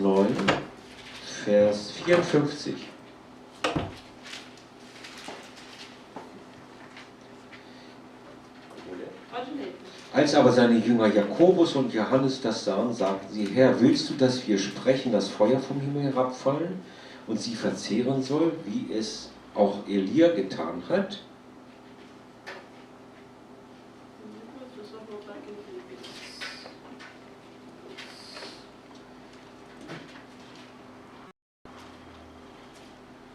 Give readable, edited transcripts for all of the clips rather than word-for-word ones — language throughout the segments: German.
9, Vers 54. Als aber seine Jünger Jakobus und Johannes das sahen, sagten sie, Herr, willst du, dass wir sprechen, das Feuer vom Himmel herabfallen und sie verzehren soll, wie es auch Elia getan hat?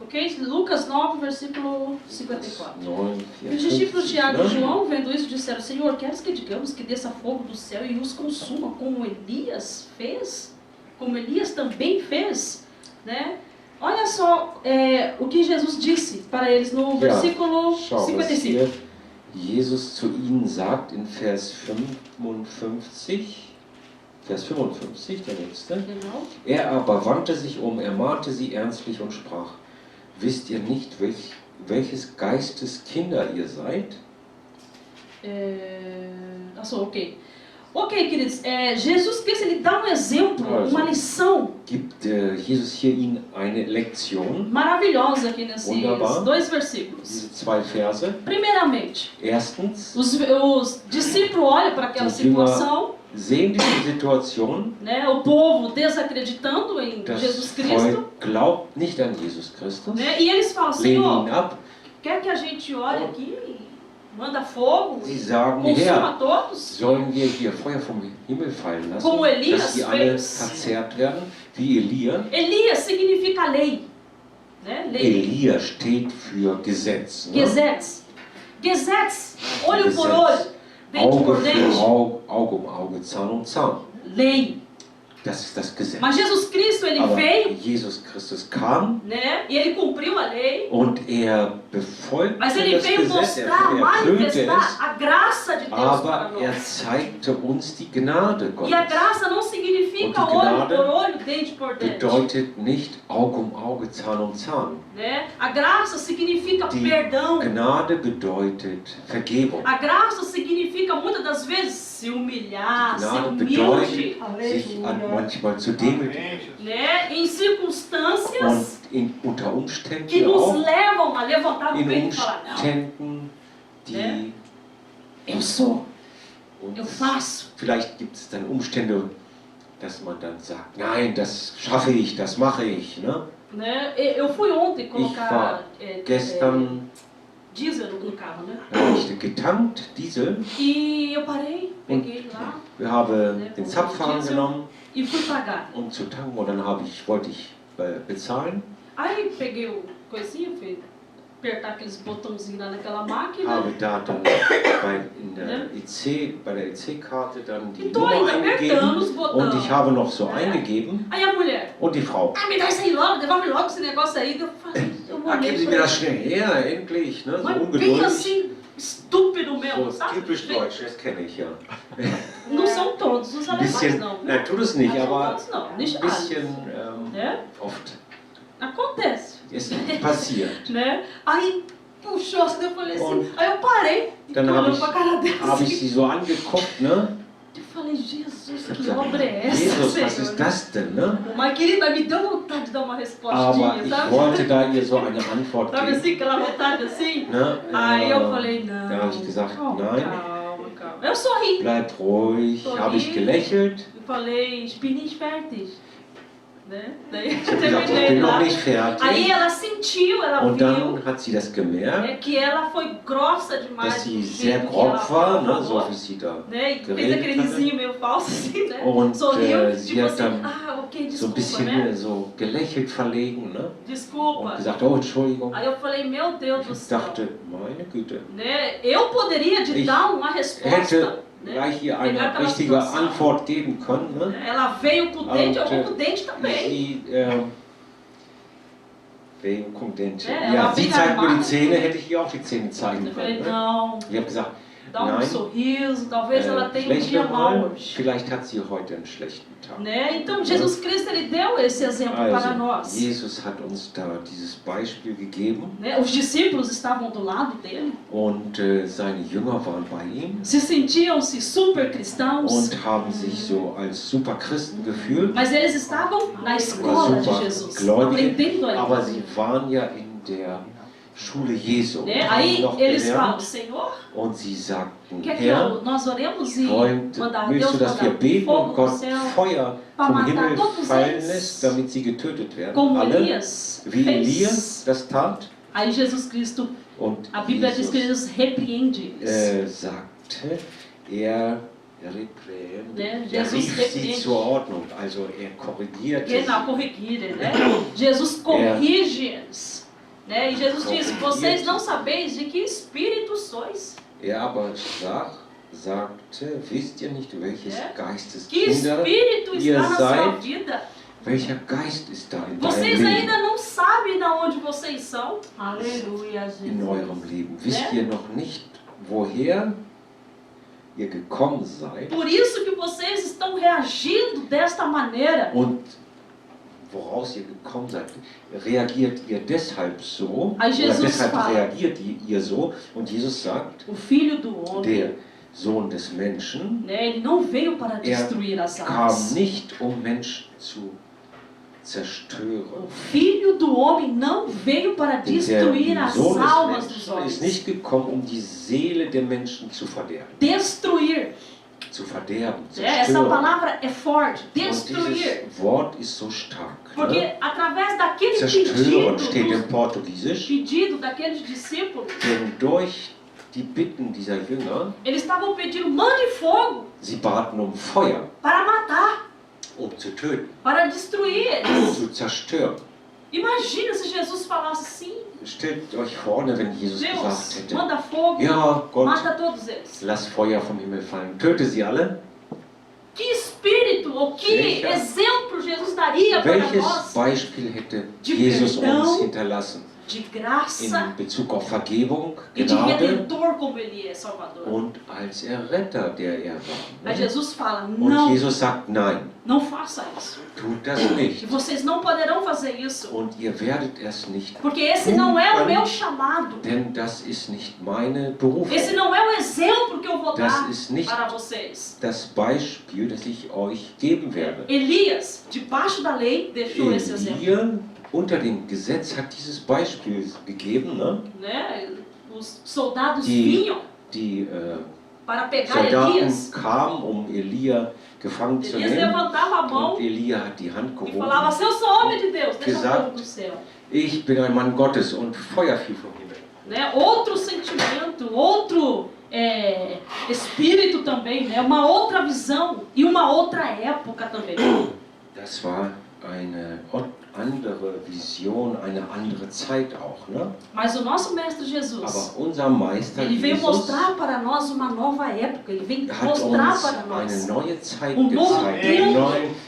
Ok? Lucas 9, versículo 54. 9, E os discípulos Tiago e João, vendo isso, disseram, Senhor, queres que digamos que desça fogo do céu e os consuma, como Elias fez? Como Elias também fez? Né? Olha só o que Jesus disse para eles no versículo 55. Jesus zu ihnen sagt in Vers 55, der nächste. Genau. Er aber wandte sich um, ermahnte sie ernstlich und sprach, wisst ihr nicht, welches Geistes Kinder ihr seid? Ok. Ok, queridos, Jesus Cristo, ele dá um exemplo, uma lição Gibt Jesus hier ihnen eine Lektion, maravilhosa aqui nesses Wunderbar. 2 versículos. diese 2 Verse. Primeiramente, Erstens, os discípulos olham para aquela Die Jünger situação, sehen diese Situation, né, o povo desacreditando em das Jesus Cristo, Volk glaubt nicht an Jesus Christus, né, e eles falam, lehnen Senhor, ihn ab. quer que a gente olhe aqui, manda fogo, Sie sagen, consuma Herr, todos? sollen wir hier Feuer vom Himmel fallen lassen, Como Elias dass sie alle fez. verzehrt werden, wie Elia? Elias significa lei, né? Lei. Elia steht für Gesetz. Ne? Gesetz. Gesetz, olho Gesetz. por olho, dente Auge por für dente, Auge um Auge, Zahn um Zahn. lei. Das ist das Gesetz. Mas Jesus Cristo, ele Aber veio, Jesus Christus kam né? E ele cumpriu a lei. und er befolgte Mas ele das veio Gesetz, mostrar, er erfüllte es, manifestar a graça de Deus para aber er nós. zeigte uns die Gnade E a Gottes. graça não significa Und die olho Gnade por olho, dente por dente. Bedeutet nicht Auge um Auge, Zahn um Zahn. Né? A graça significa Die perdão. Gnade bedeutet Vergebung. A graça significa muitas das vezes se humilhar, ser Gnade humilde, bedeutet, sich manchmal zu demütigen. né? Em circunstâncias Und unter que Umständen nos auch, levam a levantar o in peito e falar, não, Umständen, die eu sou, eu uns, faço. vielleicht gibt es dann Umstände, dass man dann sagt, nein, das schaffe ich, das mache ich. Ne? Né? Eu fui ontem Ich colocar war gestern, diesel no carro, né? habe ich getankt, Diesel, E eu parei, peguei lá wir haben den Zapfhahn genommen, e fui pagar. um zu tanken, und dann wollte ich bezahlen. Aí peguei o coisinho, fui apertar aqueles botãozinhos lá naquela máquina. Habe da dann bei der EC-Karte dann die Então Nummer ainda apertando os eingegeben botões. und ich habe noch so eingegeben Aí a mulher, und die Frau, me dá isso aí logo, devolve logo esse negócio aí. Eu falei, eu geben olhei Sie pra mir das ele, schnell her, endlich, ne? So mas bem ungeduldig. assim, estúpido mesmo, So sabe? typisch deutsch, das kenne ich ja. Não são todos os Ein alemães bisschen, não, nein, tut es nicht, Não são aber todos não, ein nicht bisschen alles, né? oft. Acontece, Es passiert. né? Aí puxou assim, eu falei assim, Und aí eu parei e Dann olhando pra cara dela habe ich assim. sie so angeguckt, ne? Eu falei, Jesus, Ich hab que obra é gesagt, essa, Jesus, was Senhor? ist das denn, ne? Mas querida, me deu vontade de dar uma Aber respostinha, ich sabe? wollte da ihr so eine Antwort Sabe geben. assim, aquela vontade assim? Ne? Aí eu falei, não. Da habe ich gesagt, calma, nein, calma, calma. Eu sorri. bleib ruhig, Sorri. habe ich gelächelt. Eu falei, ich bin nicht fertig. Né? Daí eu Ich habe gesagt, ich terminei bin noch lá. nicht fertig. Aí ela sentiu, ela Und viu dann hat sie das gemerkt, que ela foi grossa demais. dass sie do sehr jeito que ela grob war, ne? falou, So wie sie da né? E fez geredet aquele hatte. risinho meio falso assim, né? Und Sorriu, sie tipo hat assim, dann ok, so ein desculpa, bisschen né? so gelächelt, verlegen, ne? Desculpa. Und gesagt, oh, Entschuldigung. Aí eu falei, meu Deus do Ich céu. dachte, meine Güte. Né? Eu poderia te Ich dar uma resposta. Hätte Né? gleich hier Pegar eine aquela richtige situação. Antwort geben können, ne? Ela veio com o dente, eu Und, vou com o dente também. sie, wegen Kondente. Ja, Ja, aber sie wegen zeigt mir die Mann. Zähne, hätte ich ihr auch die Zähne zeigen Eu falei, können. Ne? não. Ich habe gesagt, dá sorriso, talvez ela tenha dia mau hoje. Vielleicht hat sie heute einen schlechten Tag. Né? Então Jesus Cristo ele deu esse exemplo para nós. Jesus hat uns da dieses Beispiel gegeben. Né? Os discípulos estavam do lado dele. Und seine Jünger waren bei ihm. Se sentiam-se super cristãos. Und haben sich so als super Christen gefühlt. Mas eles estavam na escola de Jesus, aprendendo a aber sie waren ja in der Schule Jesu. Né? Aí eles falam, Senhor, und sie sagten, quer que Herr, nós oremos e mandar willst Deus du, dass wir mandar beten fogo und do Gott céu Feuer para vom matar Himmel todos fallen eles, lässt, damit sie getötet werden? como Alle, Elias wie fez. Elias das tat. Aí Jesus Cristo, Und a Bíblia diz que Jesus repreende eles. Sagte, er Jesus rief sie zur Ordnung, also er korrigierte sie. Genau, corrigire, né? Jesus corrige eles. Né? E Jesus diz, vocês não sabeis de que espírito sois. Er aber sagte, wisst ihr nicht, welches Geistes Que Kinder espírito ihr está na sua seid? vida? Welcher Geist ist da in deinem Vocês Leben? ainda não sabem de onde vocês são. Aleluia, In Jesus. eurem Leben. Wisst ihr noch nicht, woher ihr gekommen seid? Por isso que vocês estão reagindo desta maneira. Und woraus ihr gekommen seid, reagiert ihr deshalb so, Aí oder Jesus deshalb fala, reagiert ihr so, und Jesus sagt, o Filho do Homem, der Sohn des Menschen né, ele não veio para destruir as kam almas. nicht, um Menschen zu zerstören. O Filho do Homem não veio para destruir Der as Sohn almas des dos Menschen ist homens. nicht gekommen, um die Seele der Menschen zu verderben. Destruir. Zu verderben, Essa zerstören. palavra é forte. Und Destruir. dieses Wort ist so stark. Porque Ne? através daquele Zerstören steht pedido, im Portugiesisch, pedido daqueles discípulos, denn durch die Bitten dieser Jünger, eles estavam pedindo, mande fogo sie baten um Feuer, para matar, um zu töten, para destruir um eles. zu zerstören. Imagina se Jesus falasse assim, Stellt euch vor, wenn Jesus gesagt Deus, hätte, manda fogo, ja Gott, mata todos eles. lass Feuer vom Himmel fallen, töte sie alle. Que espírito ou que Welcher- exemplo Jesus daria para Welches nós Beispiel hätte de Jesus perdão, uns hinterlassen de in graça Bezug auf Vergebung, e de Gnade redentor como Ele é Salvador. und als Erretter, der er war? Mas Ne? Jesus fala, Und não, Jesus sagt, nein, não faça isso. tut das E nicht. vocês não poderão fazer isso. Und ihr werdet es nicht, Porque esse não é o meu chamado. denn das ist nicht meine Berufung. Esse não é o exemplo que eu vou Das dar ist nicht para vocês. das Beispiel, das ich euch geben werde. Elias, debaixo da lei, deixou esse exemplo. Elia unter dem Gesetz hat dieses Beispiel gegeben. Ne? Né? Os soldados Die vinham Die para pegar Soldaten Elias. kamen, um Elia gefangen zu Elias nehmen. levantava a mão Und Elia hat die Hand e falava, gehoben. se eu sou homem de Deus, deixa Gesagt. fogo do céu. Ich bin ein Mann Gottes und Feuer fiel vom Himmel. Né? Outro sentimento, outro espírito também, né? Uma outra visão e uma outra época também. Das war eine andere Vision, eine andere Zeit auch. Ne? Mas o nosso Mestre Jesus, Aber unser Meister ele veio Jesus mostrar para nós uma nova época, ele veio hat mostrar uns para eine nós neue Zeit novo gezeigt, tempo.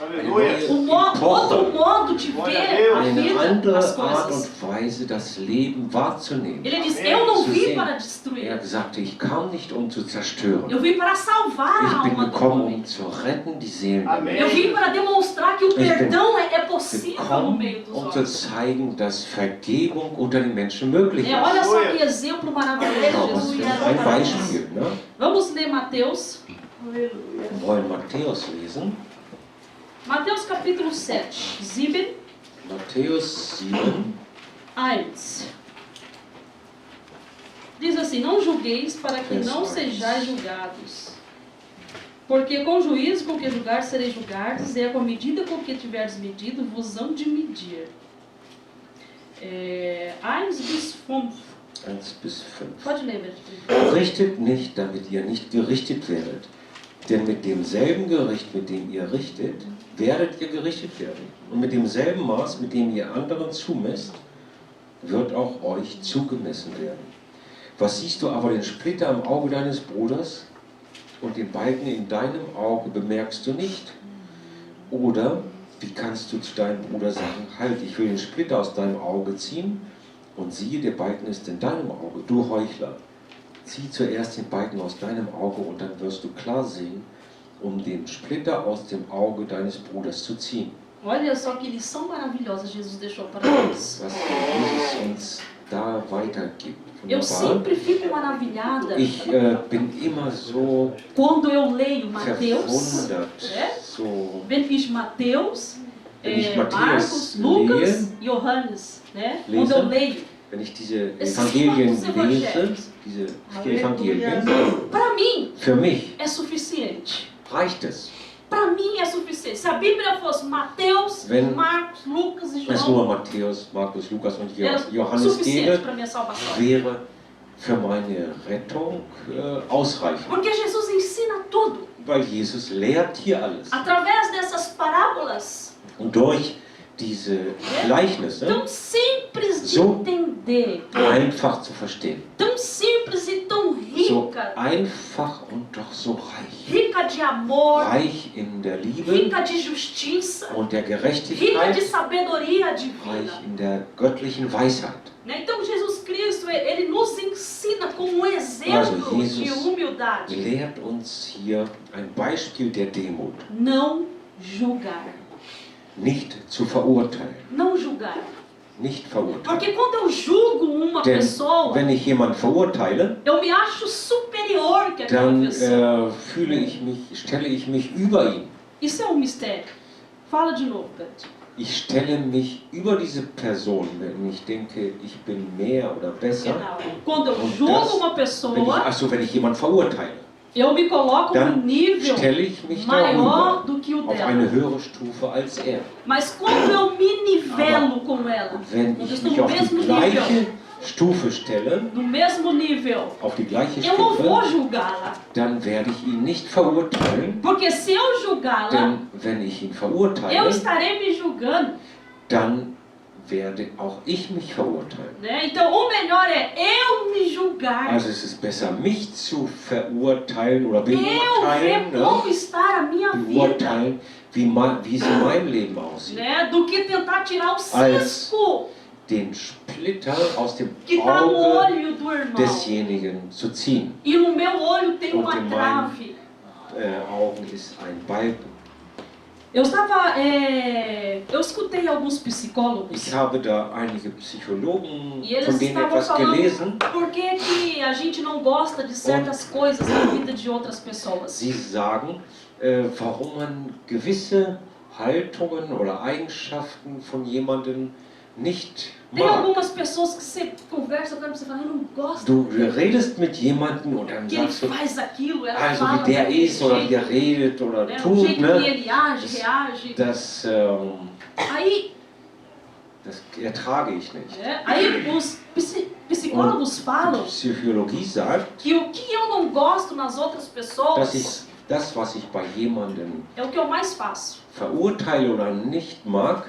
eine neue outro modo de ver a eine vida, andere as Art coisas. und Weise, das Leben wahrzunehmen. Ele diz, eu não Zu vim sehen. para Er destruir, sagte, ich kam nicht, um zu zerstören. eu vim para salvar a Ich bin alma do gekommen, homem. um zu retten die Seelen der Amen. Eu Menschen. vim para demonstrar que o bin perdão é possível no meio Gekommen, dos um zu homens. zeigen, dass Vergebung unter den Menschen möglich ist. Olha só que exemplo maravilhoso Schau, was Jesus für deu ein para nós. Beispiel. Ne? Vamos ler Mateus, Wir wollen Matthäus lesen. Mateus capítulo 7, 7, Matthäus 7, 1. Diz assim, não julgueis para que Verso não 1. sejais julgados. Porque com o juízo com que julgar sereis julgados, e com a medida com que tiverdes medido, vos hão de medir. 1 bis 5. 1 bis 5. Pode ler, Beatriz. Richtet nicht, damit ihr nicht gerichtet werdet. Denn mit demselben Gericht, mit dem ihr richtet, werdet ihr gerichtet werden. Und mit demselben Maß, mit dem ihr anderen zumesst, wird auch euch zugemessen werden. Was siehst du aber den Splitter im Auge deines Bruders und den Balken in deinem Auge bemerkst du nicht? Oder wie kannst du zu deinem Bruder sagen, halt, ich will den Splitter aus deinem Auge ziehen und siehe, der Balken ist in deinem Auge, du Heuchler. zieh zuerst den Balken aus deinem Auge und dann wirst du klar sehen, um den Splitter aus dem Auge deines Bruders zu ziehen. Olha só que lição maravilhosa Jesus deixou para nós. Was Jesus uns da weitergibt. Eu Wunderbar. sempre fico maravilhada Ich bin immer so quando eu leio Mateus, verwundert, né? so Wenn ich Mateus, Wenn ich Marcos, Matthäus Lucas, Johannes, né? Quando eu leio, wenn ich diese Es Evangelien sind die lese, Evangelien. diese vier Evangelien, para mim für mich é suficiente. reicht es. Para mim é suficiente. Se a Bíblia fosse Mateus, Wenn Marcos, Lucas e Wenn es nur João, Matthäus, Markus, Lukas und era Johannes suficiente gäbe, para minha salvação. wäre für meine Rettung ausreichend. Porque Jesus ensina tudo. Weil Jesus lehrt hier alles. Através dessas parábolas Und durch diese Gleichnisse tão simples de So entender, einfach zu verstehen. tão simples e tão So rica, einfach und doch so reich. rica de amor, Reich in der Liebe rica de justiça, und der rica Gerechtigkeit, de sabedoria reich divina. in der göttlichen Weisheit. Né? Então Jesus Cristo, ele nos ensina como um exemplo Jesus de humildade. Lehrt uns hier ein Beispiel der Demut. Não julgar. Nicht zu verurteilen. Não julgar. Nicht verurteilen. Porque quando eu julgo uma Denn pessoa, wenn ich jemanden verurteile, eu me acho superior que aquela dann pessoa. stelle ich mich über ihn. Isso é um mistério. Fala de novo, Beth. Ich stelle mich über diese Person, wenn ich denke, ich bin mehr oder besser. Genau. Quando eu Und julgo das- uma pessoa, wenn ich jemanden verurteile, eu me coloco no dann nível stelle ich mich maior darüber do que o auf dela. eine höhere Stufe als er. Mas quando eu me nivelo com ela, Wenn quando eu ich estou mich no auf die mesmo gleiche nível, Stufe stelle, no mesmo nível, auf die gleiche eu não vou Stufe, julgá-la. dann werde ich ihn nicht verurteilen, Porque se eu julgá-la, denn wenn ich ihn eu verurteile, estarei me julgando. dann werde auch ich mich verurteilen. Né? Então o melhor é eu me julgar. Also es ist besser, mich zu verurteilen oder Eu ver beurteilen, como ne? está a minha vida. Beurteilen, wie es in meinem Leben aussieht. Né? Do que tentar tirar o Als cisco Den Splitter aus dem que está no Auge olho do irmão. desjenigen zu ziehen. E no meu olho tem Und uma in trave. Augen ist ein Balken. Eu escutei alguns psicólogos Ich habe da einige Psychologen, e eles von denen estavam etwas falando gelesen. por que que a gente não gosta de certas coisas na vida de outras pessoas. Sie sagen, warum man gewisse Haltungen oder Eigenschaften von jemandem nicht Tem mag. algumas pessoas que você conversa com ela e você fala, eu não gosto Du redest mit jemandem und dann que ele sagst du, faz aquilo, ela also fala wie der daquele ist oder wie jeito, er redet oder né? O tut, jeito que ne? ele age, reage. Das Aí, ertrage ich nicht. né? Aí os psicólogos falam Die Psychologie sagt, que o que eu não gosto nas outras dass pessoas ich das, was ich bei jemandem é o que eu mais faço. verurteile oder nicht mag,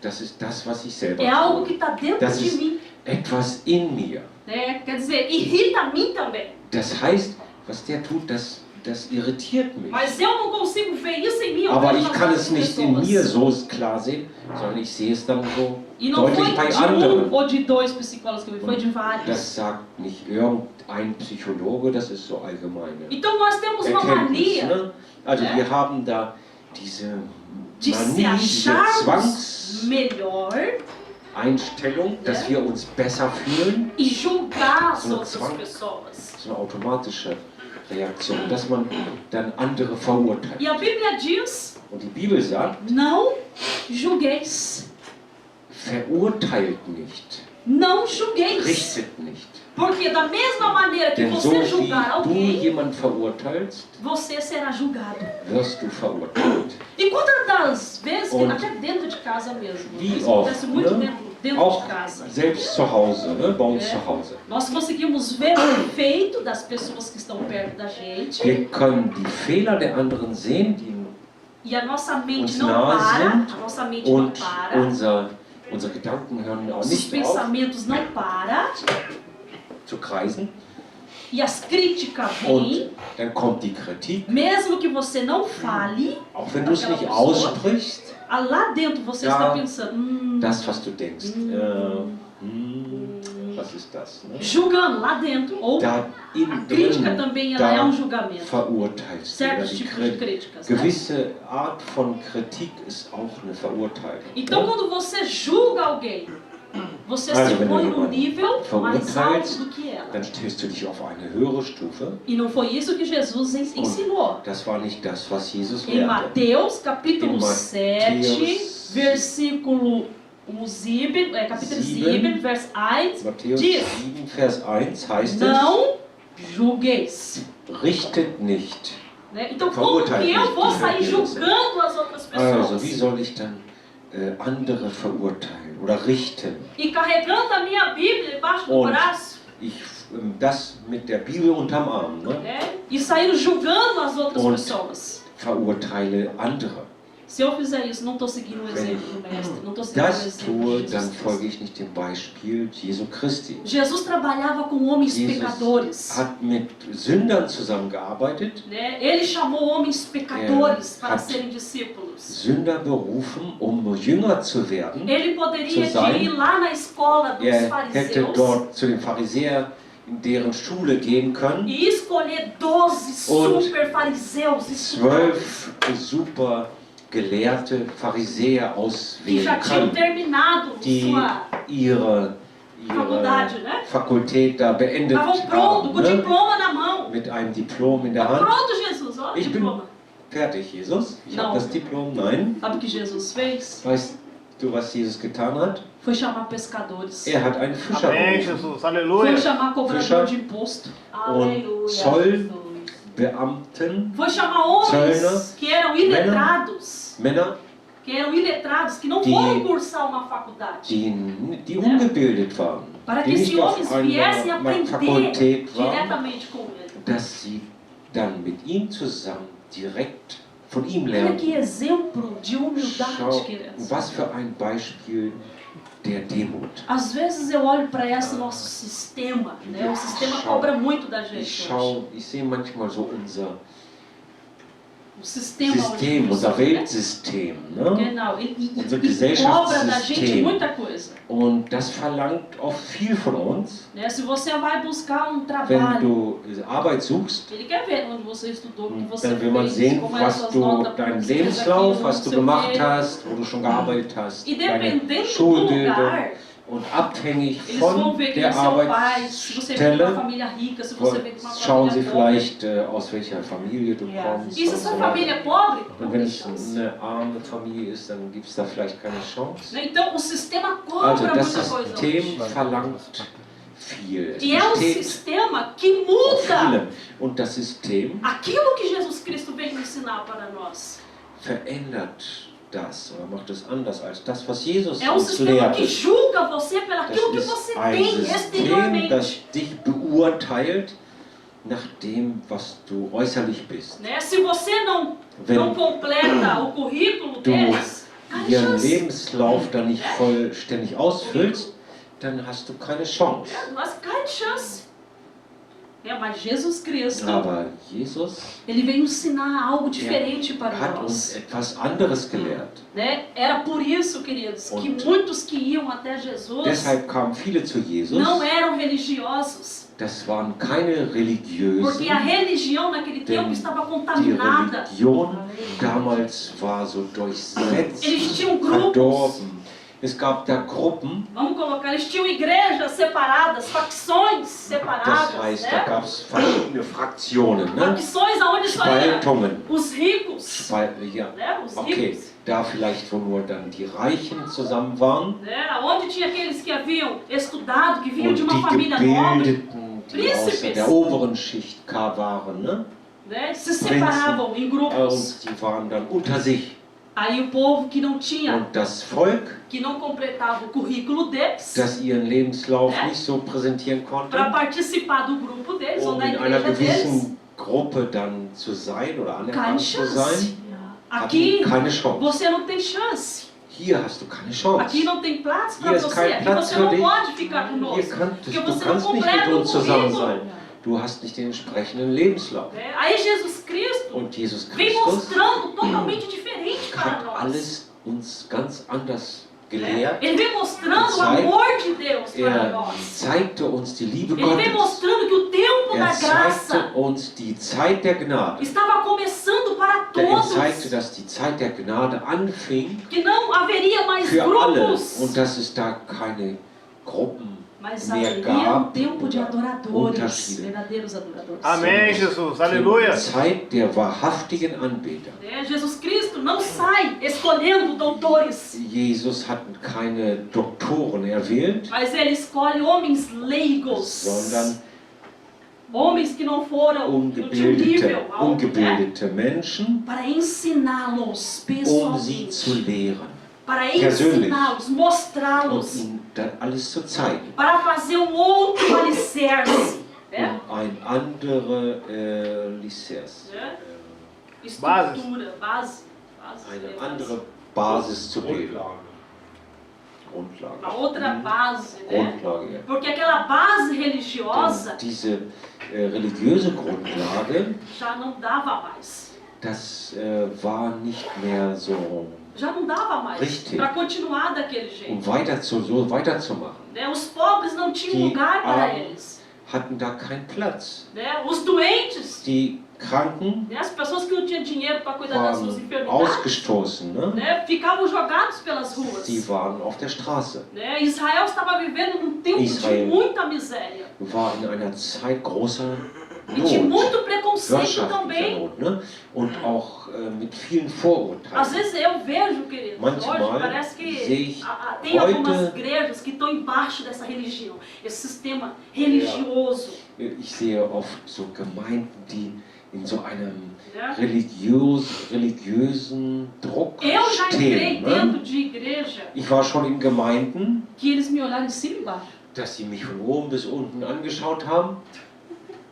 das ist das, was ich selber É algo tue. que está dentro Das de ist mim. etwas in mir. Né? Quer dizer, irrita a mim também. Das heißt, was der tut, das irritiert mich. Mas eu não consigo ver isso em mim. Eu Aber vejo ich nas kann outras es nicht in pessoas. mir so klar sehen, sondern ich sehe es dann so E não foi deutlich bei de um anderen. ou de dois psicólogos que eu vi, foi de vários. Das sagt nicht irgendein Psychologe, das ist so allgemeine Então nós temos uma Erkenntnis. mania Ne? Also Ja. wir haben da diese de se Manie, diese acharmos melhor Einstellung, dass Ja. wir uns besser fühlen. e julgar as So outras Zwang. pessoas. So eine automatische Reaktion, dass man dann andere verurteilt. E a Bíblia diz, Und die Bibel sagt, não julgueis. verurteilt nicht, Não julgueis. richtet nicht. Porque da mesma maneira que Denn so você wie julgar du alguém, jemanden verurteilst, você será julgado. wirst du verurteilt. E quantas das vezes, Und até dentro de casa mesmo, wie isso acontece oft, muito ne? dentro Auch de casa. selbst zu Hause, ne? Bei uns Ja. zu Hause. Nós conseguimos ver o defeito das pessoas que estão perto da gente Wir können die Fehler der anderen sehen, die e a nossa mente uns não nahe para, sind a nossa mente não und para, unsere Gedanken hören auch nossos nicht auf pensamentos não param zu kreisen. e as críticas Und vêm, dann kommt die Kritik, mesmo que você não fale, auch wenn du es Aquela nicht pessoa. aussprichst, lá dentro você Ja. está pensando, das, was du denkst. Was ist das? Ne? julgando lá dentro, ou Da a innen crítica drin, também ela é da um julgamento. verurteilst du. Certos Die tipos de críticas. Né? gewisse Art von Kritik ist auch eine Verurteilung. Então, Ne? quando você julga alguém, você Also, se wenn du põe num jemanden nível mais alto verurteilst, do que ela. dann stellst du dich auf eine höhere Stufe. E não foi isso que Jesus ensinou. Das war nicht das, was Jesus Em lehrte. Mateus, capítulo Em 7, Mateus, versículo 7, capítulo 7, verso 1, Matthäus diz: 7, Vers 1 heißt Não julgueis. es, richtet nicht. Né? Então, como que eu vou sair julgando as outras Also, wie pessoas? soll ich dann andere verurteilen oder richten? E carregando a minha Bíblia embaixo do Und braço, ich, das mit der Bibel unterm Arm, ne? né? E sair julgando as outras Und pessoas. verurteile andere. Se eu fizer isso, não estou seguindo o exemplo do Mestre, não estou seguindo o Das exemplo tue, de dann Jesus folge Cristo. ich nicht dem Beispiel Jesu Christi. Jesus trabalhava com homens Jesus pecadores. hat mit Sündern zusammengearbeitet, Né? Ele chamou homens pecadores para hat serem discípulos. Sünder berufen, um Jünger zu werden. Ele poderia Zu sein. ir lá na escola dos Er hätte fariseus dort zu den Pharisäern in deren Schule gehen können. e escolher 12 Und super fariseus estudados 12 super gelehrte Pharisäer que auswählen já tinham können, terminado die sua ihre faculdade, né? Fakultät da beendet Estavam prontos, com o haben, ne? diploma na mão. Mit einem Diplom in der Hand. Pronto, Jesus, olha o Ich bin diploma. fertig, Jesus. Ich Não. habe das Diplom. Nein. Sabe o que Jesus fez? Weißt du, was Jesus getan hat? Foi chamar pescadores. Er hat einen Fischer Amém, berufen. Jesus. Foi Aleluia. chamar cobrador Fechar. de imposto. Und Zollbeamten, Foi chamar homens Zöllner, que eram iletrados. Männer, Que eram iletrados, que não Die- foram cursar uma faculdade. die ungebildet waren, Para die que nicht esses auf homens viessem einer aprender Fakultät waren, diretamente com ele. dass sie dann mit ihm zusammen direkt von ihm Olha lernen. que exemplo de humildade, Schau, queridos. was für ein Beispiel der Demut. Às vezes eu olho para esse nosso sistema, né? O sistema Schau. cobra muito da Ich gente hoje. ich sehe manchmal so unser O sistema System, hoje unser funciona, né? Weltsystem. Ne? Genau, Unser e cobra da gente Gesellschaftssystem. muita coisa. Und das verlangt oft viel von uns. Né? Se você vai buscar um Wenn trabalho, du Arbeit suchst, ele quer ver onde você estudou, o que você dann will man fez, sehen, como eram was suas du, notas, deinen como você fez Lebenslauf, aquilo, was não du sei o gemacht quê. hast, wo du schon gearbeitet hast, E deine dependendo do Schulbildung. lugar, Und abhängig eles vão von ver quem der é seu pai, se você vem de uma Arbeitsstelle família rica, se você vem de uma schauen sie família pobre. vielleicht, aus welcher Familie du kommst. E se und sua so família weiter. é pobre, não Und wenn tem es chance. eine arme Familie ist, dann gibt es da vielleicht keine Chance. Né? Então o sistema cobra Also das muita coisa System hoje. verlangt viel. Es E é um besteht sistema que auf muda viele. Und das System aquilo que Jesus Cristo veio ensinar para nós. verändert das oder macht es anders als das, was Jesus É um uns sistema que lehrte. julga você pelo Das aquilo que ist você ein tem System, exteriormente. das dich beurteilt nach dem, was du äußerlich bist. Né? Se você não Wenn completa o currículo du deles, keine ihren chance. Lebenslauf dann nicht vollständig ausfüllst, dann hast du keine Chance. É, nós keine chance. É, mas Jesus Cristo, Aber Jesus ele veio ensinar algo diferente para hat uns nós. etwas anderes gelehrt. Né? Era por isso, queridos, que Und muitos que iam até Jesus Deshalb kamen viele zu Jesus. não eram religiosos. Das waren keine Religiösen. Porque a religião naquele tempo estava Die contaminada. Religion damals war so durchsetzt, Eles tinham grupos, verdorben. Es gab da Gruppen, vamos colocar, eles tinham igrejas separadas, facções separadas, das heißt, da né? gab es verschiedene Fraktionen, ne? Facções aonde só ia Spaltungen. os ricos, Ja, né? Os okay. ricos, Da vielleicht, wo nur dann die Reichen zusammen waren né? Onde tinha aqueles que haviam estudado, que vinham und de uma die família nobre, Gebildeten, die aus Príncipes. der oberen Schicht waren, ne? né? Se separavam em grupos. Und die waren dann unter sich. Aí o povo que não tinha, Und das Volk, que não completava o currículo deles, das ihren Lebenslauf Ja. nicht so präsentieren konnte, para participar do grupo deles, ou um da in einer igreja deles, gewissen Gruppe dann zu sein oder keine anerkannt zu chance. sein, Aqui hatten keine Chance. você não tem chance. Hier hast du keine Chance. Aqui não tem Platz para Hier ist você. kein Aqui Platz você für não dich. pode ficar Hier conosco. du Porque você não kannst nicht mit completa o uns zusammen currículo. sein. Du hast nicht den entsprechenden Lebenslauf. Né? Aí Jesus Cristo Und Jesus vem Christus mostrando totalmente diferente para hat nós. alles uns ganz anders gelehrt. Ele vem mostrando o amor de Deus para nós. Zeigte uns die Liebe Ele vem Gottes. mostrando que o tempo da graça Zeigte uns die Zeit der Gnade. estava começando para Er zeigte, todos. dass die Zeit der Gnade anfing Que não haveria mais für alle grupos. und dass es da keine Gruppen Mas mehr haveria um gab tempo de oder adoradores, Unterschiede. verdadeiros adoradores. Amém, Jesus. Aleluia. Die Zeit der wahrhaftigen Anbeter. Jesus Cristo não sai escolhendo doutores, Jesus hat keine Doktoren erwählt, mas ele escolhe homens leigos, sondern homens que não foram de um nível alto, né? ungebildete Menschen, Para ensiná-los sie zu pessoalmente, lehren para persönlich. ensiná-los, und mostrá-los, ihnen dann alles zu zeigen. para fazer um outro alicerce, né? Ein andere Licenz, Né? Estrutura, base, eine andere Basis zu bilden. Grundlage. uma outra base, né? Grundlage, ja. Porque aquela base Denn religiosa diese religiöse Grundlage, já não dava mais. das war nicht mehr so, Já não dava mais Richtig. para continuar daquele jeito. so weiterzumachen. Né? Os pobres não tinham Die lugar para Armen eles. hatten da keinen Platz. Né? Os doentes, Die Kranken né? As pessoas que não tinham dinheiro para cuidar das suas waren enfermidades, ausgestoßen, ne? né? Ficavam jogados pelas ruas. Die waren auf der Straße. Né? Israel estava vivendo num tempo Israel. de muita miséria War in einer Zeit großer e de Not, muito preconceito wirtschaftlicher também. Not, ne? Und auch mit vielen Vorurteilen. Às vezes eu vejo, queridos, Manchmal hoje parece sehe que ich tem algumas heute- igrejas que estão embaixo dessa religião, esse sistema religioso. Ich sehe oft so Gemeinden, die in so einem Né? religiösen Druck Eu já entrei stehen. dentro Ne? de igreja Ich war schon in Gemeinden, que eles me olharam de cima e embaixo. dass sie mich von oben bis unten angeschaut haben.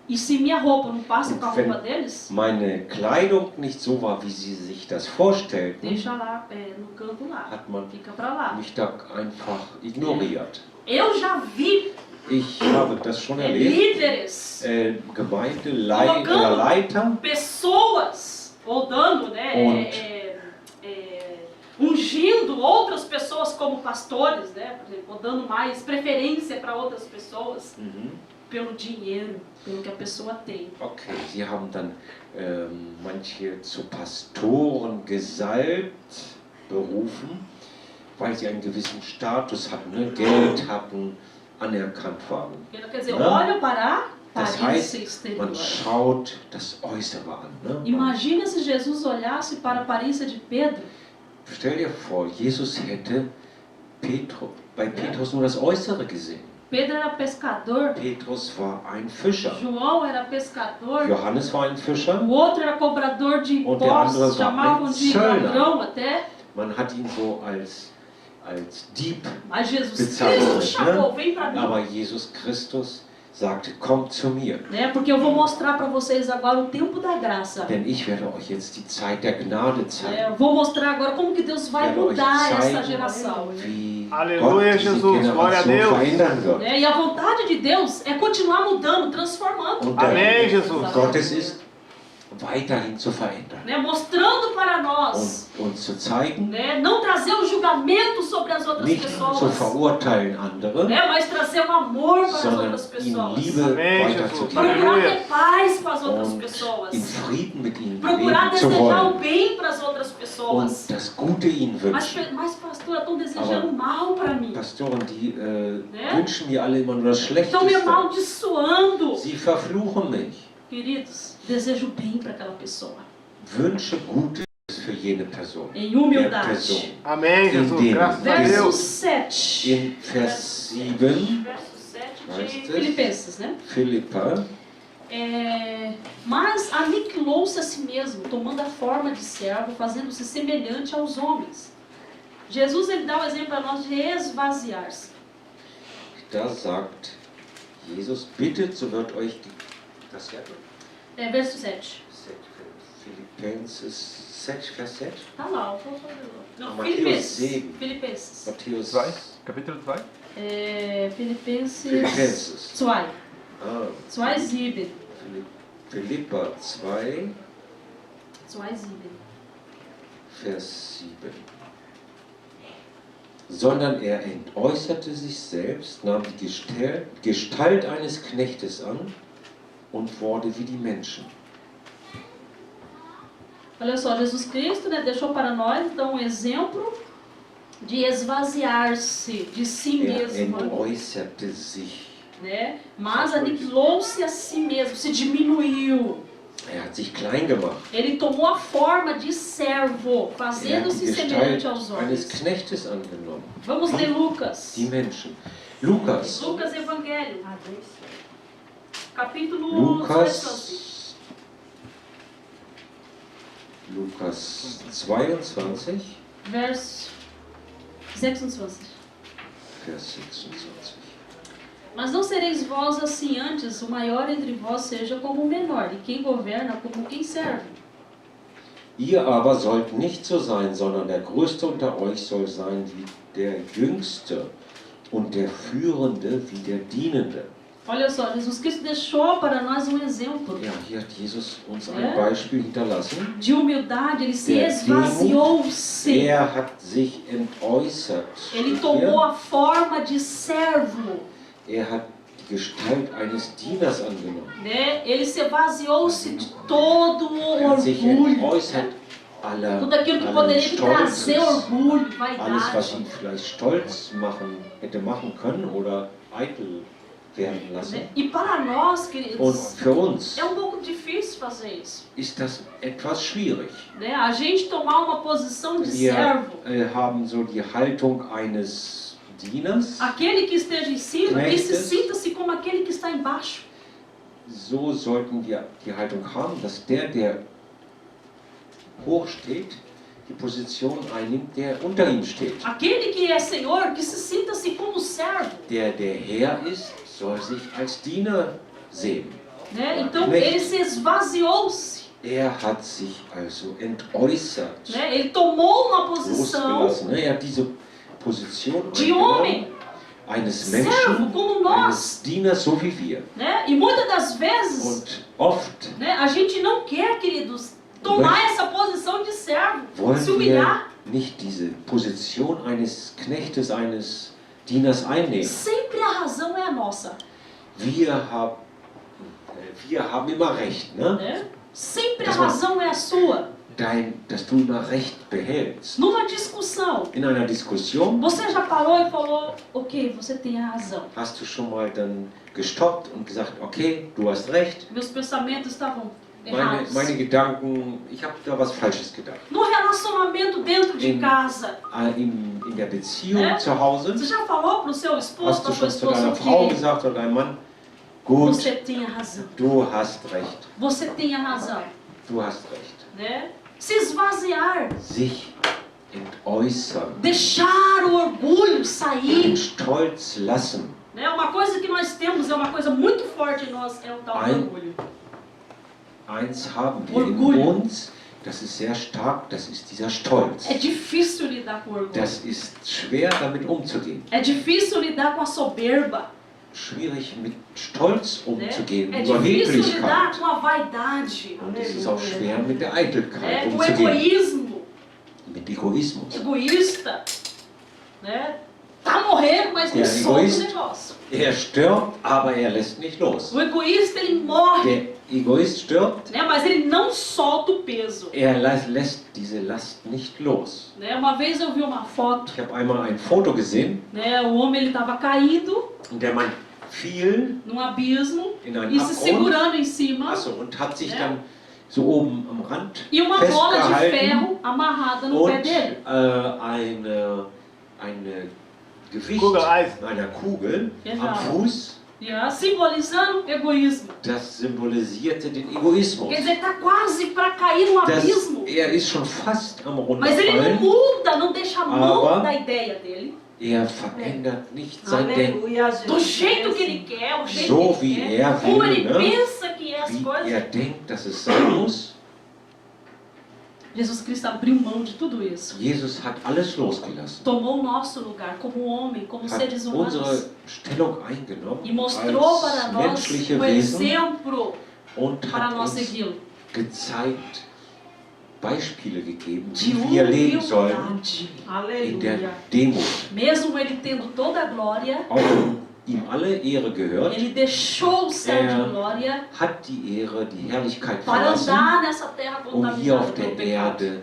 E se minha roupa não passa com a Wenn- roupa deles, Meine Kleidung nicht so war, wie sie sich das vorstellten, deixa lá no canto lá, hat man fica pra lá. mich da einfach ignoriert. Eu já vi Ich habe das schon erlebt. líderes, Leiter pessoas, ou dando, né, ungindo outras pessoas como pastores, né, por exemplo, ou dando mais preferência para outras pessoas pelo dinheiro, pelo que a pessoa tem. Okay, sie haben dann manche zu Pastoren gesalbt, berufen, weil sie einen gewissen Status hatten, ne? Geld hatten, anerkannt waren. Quer dizer, Não. olha para a Das aparência heißt, exterior. man schaut das Äußere an. Ne? Imagina se Jesus olhasse para a aparência de Pedro. Stell dir vor, Jesus hätte bei Petrus nur das Äußere gesehen. Pedro era pescador, Petrus war ein Fischer. João era pescador, Johannes war ein Fischer. o outro era cobrador de Und der andere impostos, war chamavam ein de Zöllner. ladrão até. Man hat ihn so als Dieb Mas Jesus bezeichnet. Cristo chamou, vem para mim. Aber Jesus Christus sagte, kommt zu mir. Né? Porque eu vou mostrar para vocês agora o tempo da graça. Denn ich werde euch jetzt die Zeit der Gnade Eu zeigen. vou mostrar agora como que Deus vai Quero mudar euch essa zeigen, geração. Wie Aleluia, Gott diese Jesus. Glória a Generation Deus. verändern wird. Né? E a vontade de Deus é continuar mudando, transformando. Und der Amém, Jesus. Wille Gottes ist, weiterhin zu verändern. Né? Mostrando para nós. Und uns zu zeigen, Né? Não trazer o julgamento sobre as outras nicht zu pessoas. verurteilen andere, Né? Mas trazer o amor para as sondern outras ihnen pessoas. Liebe Amém, weiterzugeben. Procurar Aleluia. ter paz com as outras Und in pessoas. Frieden mit ihnen Procurar leben zu desejar o wollen. bem para as outras Und pessoas. das Gute ihnen Mas, wünschen. mas pastor, estão desejando mal para mim. Pastoren, die Ne? wünschen mir alle immer nur das Estão me Schlechteste. amaldiçoando. Sie verfluchen mich. Queridos, desejo bem para aquela pessoa. Wünsche Gutes für jene Person. Em Der humildade. Person. Amém, Jesus. Entendo. Graças a Verso Deus. 7. In Vers 7, Verso 7 Heißt de es? Filipenses, né? Philippa, Mas aniquilou-se a si mesmo, tomando a forma de servo, fazendo-se semelhante aos homens. Jesus, ele dá o exemplo para nós de esvaziar-se. da sagt Jesus, bittet, so wird euch die... Das ja, Verso 7. Filipenses 6, Vers 7. Tá lá, eu vou fazer lá. Não, Mateus Filipenses. 7. Filipenses. Matthäus 2, Kapitel 2. Filipenses. Filipenses. 2. Ah, 2,7. Philippa 2, 2,7. Vers 7. sondern er entäußerte sich selbst, nahm die Gestalt eines Knechtes an und wurde wie die Menschen. Olha só, Jesus Cristo, né, deixou para nós então exemplo de esvaziar-se de si Er mesmo, entäußerte sich. né? Mas aniquilou-se a si mesmo, se diminuiu. Er hat sich klein gemacht. Ele tomou a forma de servo, Er hat fazendo-se die semelhante Gestalt aos eines homens. Knechtes angenommen. Vamos ler Lucas. Die Menschen. Lukas. Lucas Evangelho, capítulo 18. Lukas 22, Verso 26. Vers 26. Mas não sereis vós assim antes, o maior entre vós seja como o menor, e quem governa como quem serve. Ihr aber sollt nicht so sein, sondern der Größte unter euch soll sein wie der Jüngste und der Führende wie der Dienende. Olha só, Jesus Cristo deixou para nós um exemplo Ja, hier hat Jesus uns ein Beispiel hinterlassen. de humildade, ele se Der esvaziou-se. Er hat sich entäußert. Ele Steht tomou hier. a forma de servo, Er hat die Gestalt eines Dieners angenommen. né? Ele se esvaziou-se de todo o Er hat sich orgulho, entäußert aller, tudo aquilo que allen poderia lhe trazer Stolzes. orgulho, Alles, was vaidade. ihn vielleicht stolz hätte machen können oder eitel werden lassen. Né? E para nós, Und queridos, für uns é um pouco difícil fazer isso, ist das etwas schwierig. né? A gente tomar uma posição de Wir servo. haben so die Haltung eines Dieners. Aquele que esteja em cima, que se Knechtes. sinta-se como aquele que está embaixo. So sollten wir die Haltung haben, dass der hoch steht, die Position einnimmt, der unter ihm steht. Aquele que é Senhor, que se sinta-se como servo. Der Herr ist, soll sich als Diener sehen. Né? Então Knecht. ele se esvaziou-se. Er hat sich also entäußert, Né? Ele tomou uma posição losgelassen. Ne? Er hat diese Position de homem, eines servo, Menschen, como nós. eines Dieners, so wie wir. Né? E muitas das vezes, Und oft né, a gente não quer, queridos, tomar essa posição de servo, wollen se wir humilhar. nicht diese Position eines Knechtes, eines Dieners einnehmen. Sempre a razão é a nossa. Wir haben immer recht, ne? Né? Sempre a Das war- razão é a sua. Dass du immer Recht behältst. Numa discussão, In einer Diskussion você já parou e falou, ok, você tem a razão. hast du schon mal dann gestoppt und gesagt, okay, du hast recht. Meus pensamentos estavam errados. Meine Gedanken, ich habe da was Falsches gedacht. No relacionamento dentro de casa, In der Beziehung zu Hause você já falou para o seu esposo, hast para du a sua schon zu deiner esposa Frau que gesagt oder deinem Mann, gut, você tem a razão. du hast recht. Você tem a razão. Du hast recht. Né? Se esvaziar, Sich entäußern, deixar o orgulho den sair. Stolz lassen. Né? Uma coisa que nós temos, é uma coisa muito forte em nós, é o tal do Ein- orgulho. Eins haben wir in Orgulho. uns, das ist sehr stark, das ist dieser Stolz. É difícil lidar com o orgulho. Das ist schwer damit umzugehen. É difícil lidar com a soberba. Schwierig mit Stolz Né? umzugehen, É difícil lidar Überheblichkeit. com a vaidade. Und es ist auch schwer mit der Né? Eitelkeit Com o umzugehen, egoísmo. mit Egoismus. Egoísta. Né? Tá morrendo, mas não É, solta o egoísta. negócio. Er stirbt, aber er lässt nicht los. O egoísta, ele morre. Der Egoist stirbt, Né? Mas ele não solta o peso. er lässt diese Last nicht los. Né? Uma vez eu vi uma foto. Ich habe einmal ein Foto gesehen, Né? O homem ele estava caído und der Mann fiel num abismo in einen e se Abgrund. segurando em cima. Achso, und hat sich Ja. dann so oben am Rand E uma bola de festgehalten ferro amarrada no pé und dele. eine Gewicht Kugel Eisen. einer Kugel Genau. am Fuß, Yeah, simbolizando egoísmo. das symbolisierte den Egoismus. Quer dizer, está quase para cair no Das, abismo. er ist schon fast am Mas ele não Runterfallen, muda, não deixa a mão Aber- da ideia dele. er verändert nicht sein Denken. Aleluia, Jesus. Do jeito que ele quer, o jeito So que wie ele quer. er Como will, ele né? pensa que é as Wie coisas. er denkt, dass es sein muss. Jesus Cristo abriu mão de tudo isso. Jesus hat alles losgelassen, Tomou o nosso lugar como homem, como hat seres humanos. unsere Stellung eingenommen E mostrou para als nós menschliche o Wesen exemplo und para hat nós uns segui-lo. gezeigt, Beispiele gegeben, de wie wir leben sollen humildade. in der Aleluia. Demut. Mesmo ele tendo toda a glória, Auch wenn ihm alle Ehre gehört, ele deixou o céu de glória hat die Ehre, die Herrlichkeit para verlassen, andar nessa terra um hier contaminada auf pelo der pecado, Erde,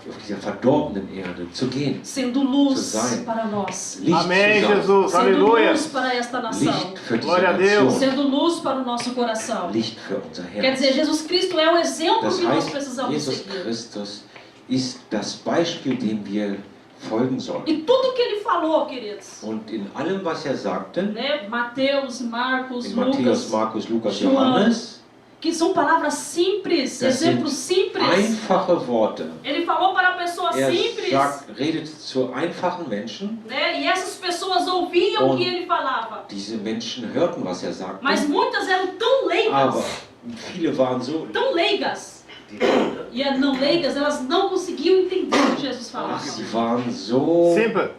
auf dieser verdorbenen Erde zu gehen. sendo luz Zu sein. para nós, Licht Amém, zu sein. Jesus. sendo Aleluia. luz para esta nação, Licht für diese Glória a Deus. Nation. sendo luz para o nosso coração. Licht für unser Quer Herz. dizer, Jesus Cristo é o exemplo Das que nós heißt, precisamos Jesus seguir. Christus ist das Beispiel, dem wir folgen sollen. E tudo que ele falou, queridos, Und in allem, was er sagte, né? Mateus, Marcos, in Matthäus, Lucas, Markus, Lukas, Johann, Johannes, que são palavras simples, das sind exemplos simples. einfache Worte. Ele falou para pessoas Er simples, redet zu einfachen Menschen. né? E essas pessoas ouviam o Und que ele falava. Diese Menschen hörten, was er sagte, Mas muitas eram tão aber leigas, viele waren so, tão leigas. E as não leigas, elas não conseguiam entender o que Jesus falava. sie waren so Simples.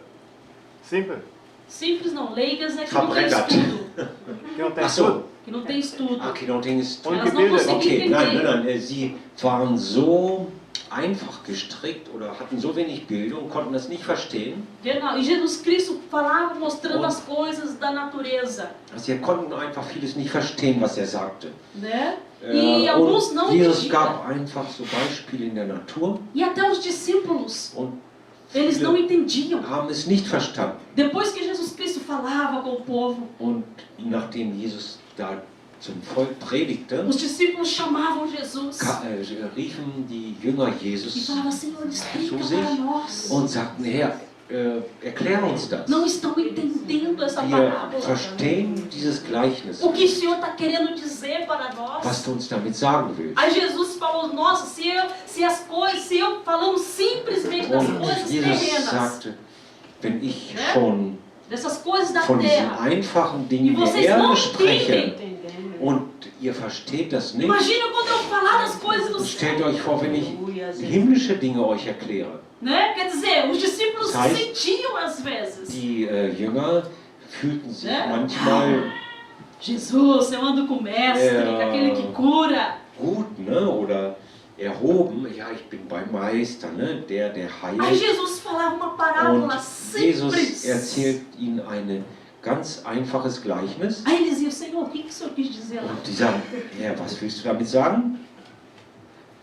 Simples. Simples não, leigas é que não tem Verbrettert. estudo. Que não tem Ach so. estudo. Que não tem estudo. Okay, no Dings. Und Elas não gebildet. conseguiam Okay, nein, entender. nein, nein. Sie waren so einfach gestrickt oder hatten so wenig Bildung, konnten das nicht verstehen. Genau. E Jesus Cristo falava mostrando Und- as coisas da natureza, Sie konnten einfach vieles nicht verstehen, was er sagte. né? E alguns não Und Jesus entendiam. gab einfach so Beispiele in der Natur E até os discípulos, und eles não viele entendiam. haben es nicht verstanden. Depois que Jesus Cristo falava com o povo, Und nachdem Jesus da zum Volk predigte, os discípulos chamavam Jesus riefen die Jünger e Jesus falavam: Senhor, explica zu sich para nós. und sagten, Herr, erklär uns das. Não estão entendendo essa Wir parábola. verstehen dieses Gleichnis, O que o Senhor está querendo dizer para nós? was du uns damit sagen willst. Aí Jesus falou: Nossa, se eu falando simplesmente das Und coisas Jesus terrenas, sagte, wenn ich Ne? schon dessas coisas da von diesen terra, einfachen e Dingen der vocês não Erde spreche entendem. und ihr versteht das nicht, Imagina quando eu falar das coisas do stellt céu. euch vor, wenn ich himmlische Dinge euch erkläre. Né? Quer dizer, os discípulos Das heißt, sentiam às vezes. Die Jünger fühlten sich Ne? manchmal Jesus, eu ando com o mestre, com aquele que cura. gut, ne? Oder erhoben, ja, ich bin beim Meister, ne? Der Aí heilt. Jesus falava uma parábola Und Jesus simples. erzählt ihnen ein ganz einfaches Gleichnis. Aí eles diziam: Senhor, o que o Senhor quis dizer lá? Und die sagen, ja, was willst du damit sagen?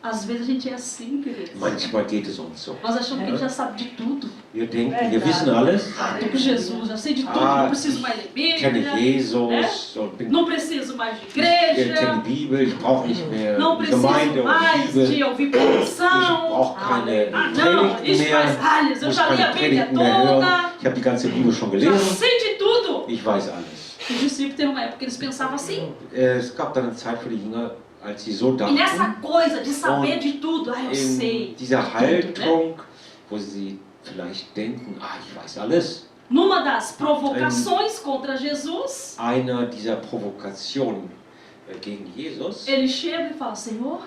Às vezes a gente é assim, queridos. Manchmal geht es uns so. Nós achamos que a gente já sabe de tudo. Wir denken, wir wissen alles. Ah, tô com Jesus, já sei de tudo, Ah, não preciso mais ler Ich kenne Bíblia, Jesus und bin, não preciso mais de ich kenne igreja, die Bibel, ich brauche nicht mehr não die Gemeinde preciso und mais Bibel. de ouvir Ich pregação. brauche keine Ah, não, Predigten isso faz mehr. ralhas, eu Muss já li a keine Bíblia Predigten mehr hören. toda, Ich habe die ganze Bibel schon já gelesen. sei de tudo. Ich weiß alles. Os discípulos teve uma época que eles pensavam assim. Es gab dann eine Zeit für die Jünger, als sie so E nessa dachten, coisa de saber de tudo, eu sei. in dieser Haltung, wo sie vielleicht denken, ich weiß alles. Numa das provocações contra Jesus, Einer dieser Provokationen gegen Jesus, ele chega e fala: Senhor,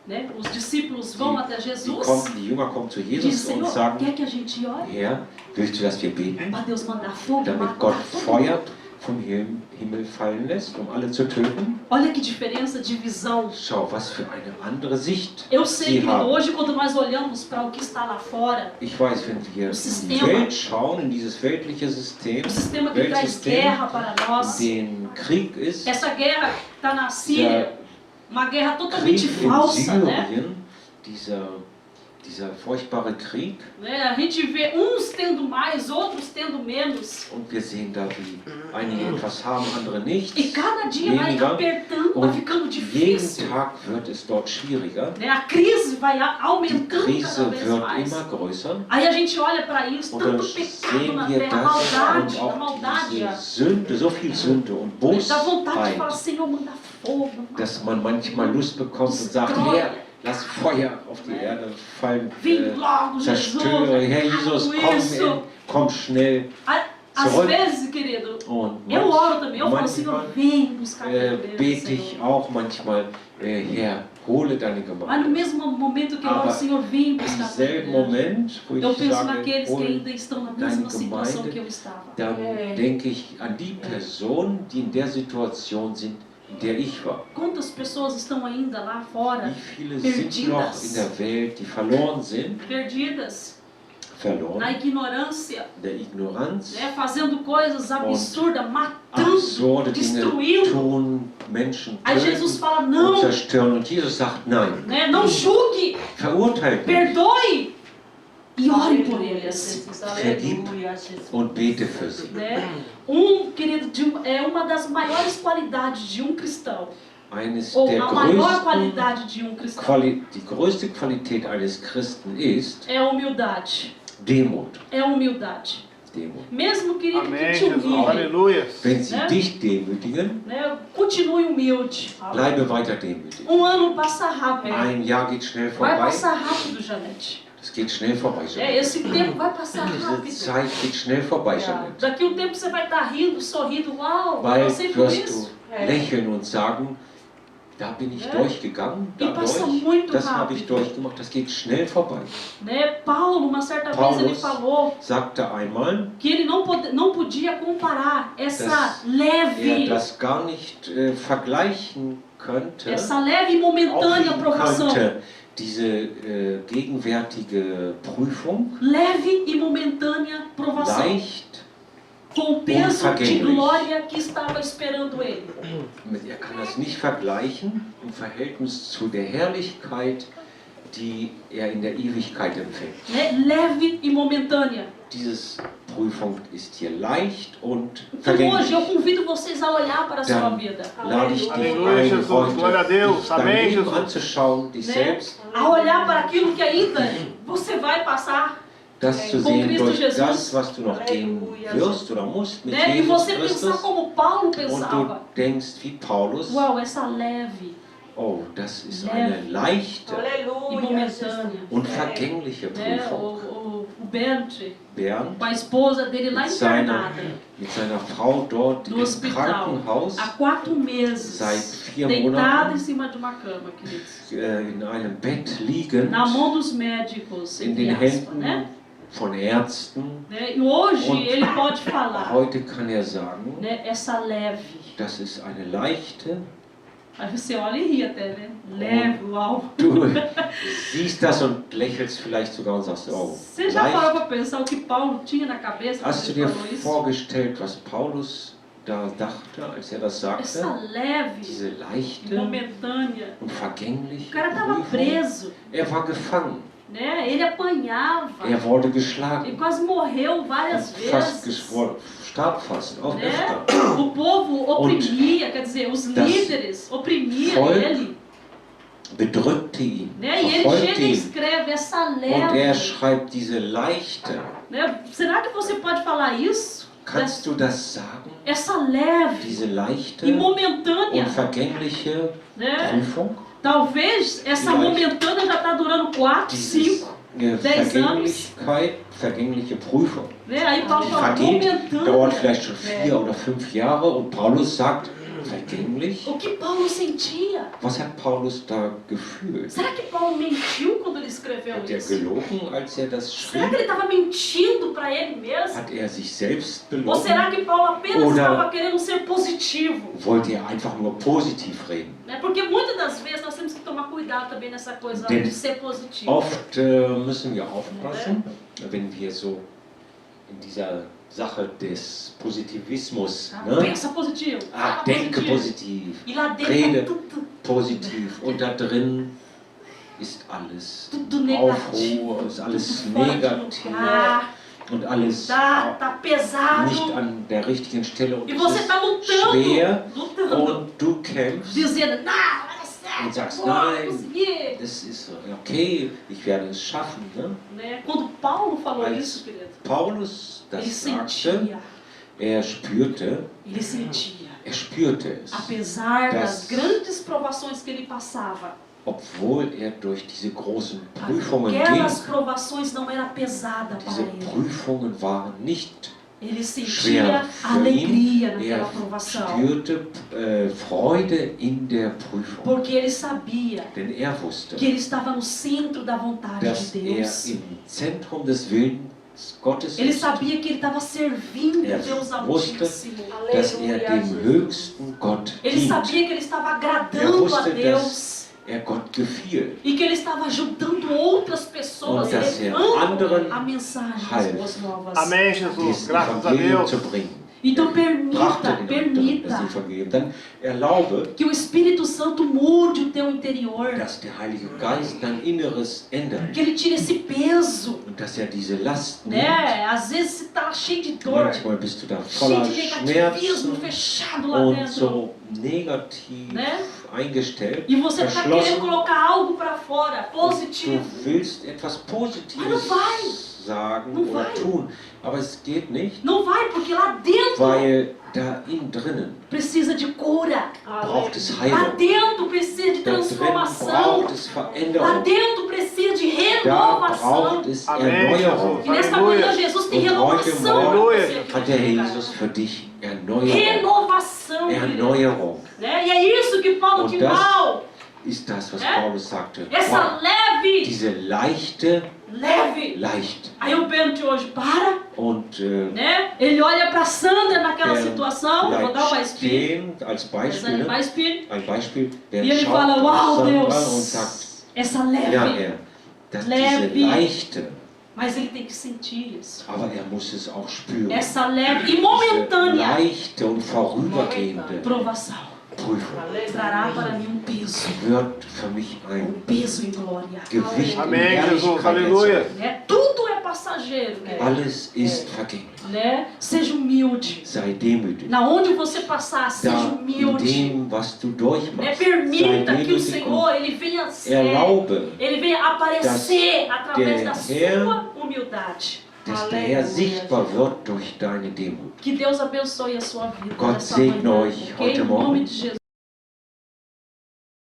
né, os discípulos vão até Jesus. die Jünger kommen zu Diz: Jesus und Senhor, sagen, quer que a gente ore? Herr, willst du, dass wir beten, Para Deus mandar fogo, damit Gott matar todo mundo? Feuer vom Himmel fallen lässt, um alle zu töten? Olha que diferença de visão. Schau, was für eine andere Sicht Eu sei, sie querido, haben. hoje quando nós olhamos para o que está lá fora, Ich weiß, wenn wir in die Sistema. Welt schauen, in dieses weltliche System, o sistema que traz Weltsystem, guerra para nós, den Krieg ist, essa guerra que está na Síria, uma guerra Krieg totalmente in falsa, né? Syrien, dieser furchtbare Krieg, A gente vê uns tendo mais, outros tendo menos. und wir sehen da, wie einige etwas haben, andere nichts. E cada dia vai Weniger. apertando, vai Und ficando jeden difícil. Tag wird es dort schwieriger. A crise vai Die aumentando Krise cada vez wird mais. immer größer. Aí a gente olha para isso, Und dann tanto pecado sehen na wir terra, das maldade, und a auch maldade. diese Sünde, so viel Sünde und Dá vontade de falar: Bosheit, Senhor, manda fogo. dass man manchmal Lust bekommt und sagt, Herr, lass Feuer auf die Erde fallen, Vem logo, Jesus. zerstöre, Herr Jesus, acaba isso. komm schnell. Às zurück. vezes, querido, Und eu oro também. Eu falo: manchmal, Senhor, vem buscar meu Deus, bete ich Senhor. auch manchmal, Herr, hole deine Mas no Gemeinde. mesmo momento que eu oro: Aber Senhor, vem Im buscar meu selben Deus. Moment, wo Eu ich penso sage, naqueles que hole, ainda estão na deine mesma situação Gemeinde, que eu estava. dann denke ich an die Personen, die in der Situation sind, in der ich war. Quantas pessoas estão ainda lá fora, Wie viele sind noch in der Welt, die verloren sind, perdidas, na verloren, ignorância, in der Ignoranz, né, fazendo coisas absurdas, matando, absurde Dinge destruindo. tun, Menschen Aí Jesus töten fala, und não, zerstören. Und Jesus sagt, nein, né, não julgue, verurteilt nicht perdoe e ore por eles. Vergib und bete für sie. Né? Querido, é uma das maiores qualidades de um cristão, Eines ou der a maior größten qualidade de um cristão, die größte Qualität eines Christen ist é a humildade. Demut. É a humildade. Demut. Mesmo, querido, Amém, que te Jesus. humilhe, Aleluia. Wenn sie Ne? dich demütigen, né, continue humilde. bleibe weiter demütig. Ano passa rápido. Ein Jahr geht schnell Vai vorbei. passar rápido, Janete. Es geht schnell vorbei, É, Jeanette. esse tempo vai passar Diese rápido. Zeit geht schnell vorbei, Jeanette. Daqui um tempo você vai estar rindo, sorrindo. Uau, eu Bald passei por wirst isso. du lächeln und sagen, da bin ich Ne? durchgegangen, E passa dadurch, muito das habe ich rápido. durchgemacht, das geht schnell vorbei. Né? Paulo, uma certa vez, ele Paulus falou sagte einmal, que ele não podia comparar essa dass leve, das gar nicht vergleichen könnte, essa leve e momentânea aufwiegen provação. könnte, diese gegenwärtige Prüfung, Leve e momentânea provação. leicht, Com o peso de unvergänglich. glória que estava esperando ele. er kann das nicht vergleichen im Verhältnis zu der Herrlichkeit, die er in der Ewigkeit empfängt. Né? Leve e momentânea. Diese Prüfung ist hier leicht und Então hoje eu vergänglich. convido vocês a olhar para a sua Dann vida. lade ich dich Aleluia, ein, Jesus. Glória a heute Deus. dich dein Amém, Leben Jesus. anzuschauen, dich Né? selbst, A olhar para aquilo que ainda você vai passar. das zu Com sehen Cristo durch Jesus. das, was du noch gehen wirst oder musst mit Né? E Jesus você pensar Christus. como Paulo Und du pensava. denkst wie Paulus, Uau, essa leve oh, das ist Leve. eine leichte e momentânea. und vergängliche Né? Prüfung. O Bernd, Bernd com a esposa dele lá mit seiner, internada, mit seiner Frau dort no im hospital, Krankenhaus há 4 meses, seit 4 deitada em Monaten cima de uma cama, queridos. in einem Bett liegend, Na mão dos médicos, in entre den aspas, Händen né? von Ärzten. Né? E hoje Und ele pode falar, Heute kann er sagen, né? Essa leve. das ist eine leichte. Aí você olha e ri até, né? Leve, uau. Du siehst das und lächelst vielleicht sogar und sagst, oh, Você já parou leicht. para pensar o que Paulo tinha na cabeça quando Hast du ele dir falou isso? vorgestellt, was Paulus da dachte, als er das Essa sagte? leve, Diese leichte momentânea. und O vergängliche cara estava Prüfung. preso, Er war gefangen, né? Ele apanhava. er wurde Ele geschlagen, quase morreu várias fast vezes. starb fast, auch Né? öfter. O povo oprimia, quer dizer, os das líderes oprimiam Volk ele. Bedrückte ihn, Né? E ele verfolgte chega e ihn. escreve essa Und er leve. schreibt diese leichte. Né? Será que você pode falar isso? Kannst du das sagen? Essa leve Diese leichte e momentânea. und vergängliche Né? Prüfung? Talvez essa Vielleicht. momentânea já está durando 4, Dieses 5. 10 Vergänglichkeit, vergängliche Prüfung. Né? Aí Paulo fala Vergeht, dauert momentânea. vielleicht schon 4 oder 5 Jahre und Paulus sagt, vergänglich? O que Paulo sentia? Was hat Paulus da gefühlt? Será que Paulo mentiu quando ele escreveu Hat er isso? gelogen, als er das Será que schrieb? ele estava mentindo para ele mesmo? Hat er sich selbst Ou belogen? será que Paulo apenas Oder- estava querendo ser positivo? Wollte er einfach nur positiv reden? Né? Porque muitas das vezes nós temos que tomar cuidado também nessa coisa Denn de ser positivo. Oft müssen wir aufpassen, wenn wir so in dieser Sache des Positivismus, Ah, ne? pensa positivo. Ah, fala denke positivo. positiv, E lá dentro Rede. tá tudo, positiv und da drin ist alles tudo negativo. Aufruhr, ist alles Tudo fora de negativ lugar. und alles Tá nicht pesado. an der richtigen Stelle und E es você ist está lutando. schwer Lutando. und du kämpfst. Dizendo, não, vai dar certo. Und sagst, vou nein. conseguir. Das ist okay, ich werde es schaffen. Ne? Né? Quando Paulo falou Als isso, querido, Paulus ele das sagte, sentia. er spürte es, Apesar das Das- grandes provações que ele passava, obwohl er durch diese großen Prüfungen ging. aquelas provações não era pesada para Diese ele. Prüfungen waren nicht Ele schwer sentia für ihn. alegria naquela Er provação, spürte Freude in der Prüfung, porque ele sabia denn er wusste, que ele estava no centro da vontade dass de er Deus. im Zentrum des Gottes Ele ist, sabia que ele estava servindo Er Deus wusste, Altíssimo. dass dem höchsten Gott Ele dient. sabia que ele estava agradando a wusste, Deus. Gott gefiel. E que ele estava ajudando outras pessoas, Und dass levando anderen a mensagem das half. boas novas. Amém, Jesus. Dieses Graças a Evangelium Deus. zu bringen. Então Brachte den anderen das permita Evangelium. Dann erlaube, que o Espírito Santo mude o teu interior. dass der Heilige Geist dein Inneres ändert. Que ele tire esse peso, Und dass diese Last nimmt. né? Às vezes você está cheio de dor, Manchmal bist du da cheio voller de negativismo, Schmerzen fechado lá und dentro. so negativ Né? eingestellt, E você está querendo verschlossen. colocar algo para fora, Du positivo. willst etwas Mas não Positives vai. sagen Não oder vai. tun, aber es geht nicht, Não vai, porque lá dentro weil da innen drinnen precisa de cura. braucht es Lá Heilung. dentro precisa de Da drin transformação. braucht es Lá Veränderung. dentro precisa de Da renovação. braucht es Amém, Erneuerung. E nesta Aleluia. manhã Jesus tem Und heute renovação para Morgen você. Hat der Jesus für dich Erneuerung. Renovação, querido. Erneuerung Né? E é isso que Paulo Und de das- mal, ist das, was Ja? Paulus sagte. essa Wow, leve, diese leichte, leicht. Aí eu pergunto hoje, para, Und né? Ele olha para Sandra naquela der situação, eu vou dar um bleibt Beispiel, stehen als mas Beispiel. é Ne? Beispiel, Ein Beispiel, e der ele schaut fala, auf uau Sandra und Deus, sagt, essa ja leve, Herr, dass Leve. diese leichte, mas ele tem que sentir isso. aber er muss es auch spüren. Essa leve e Diese momentânea leichte und vorübergehende provação Prüfung trará para mim um peso, wird für mich ein peso em glória. Gewicht in Amém, Jesus. Herrlichkeit Aleluia. erzeugen. Né? Tudo é passageiro, querido. Alles ist vergänglich. Né? Seja humilde. Sei demütig. Na onde você passar, seja Da in humilde. dem, was du Né? durchmachst, sei Permita que o demütig Senhor und ele venha ser, erlaube, ele venha aparecer através da der Herr- sua humildade. dass der Herr sichtbar wird durch deine Demut. Que Deus abençoe a sua vida Gott nessa segne manhã, euch ok? heute Em nome Morgen. de Jesus.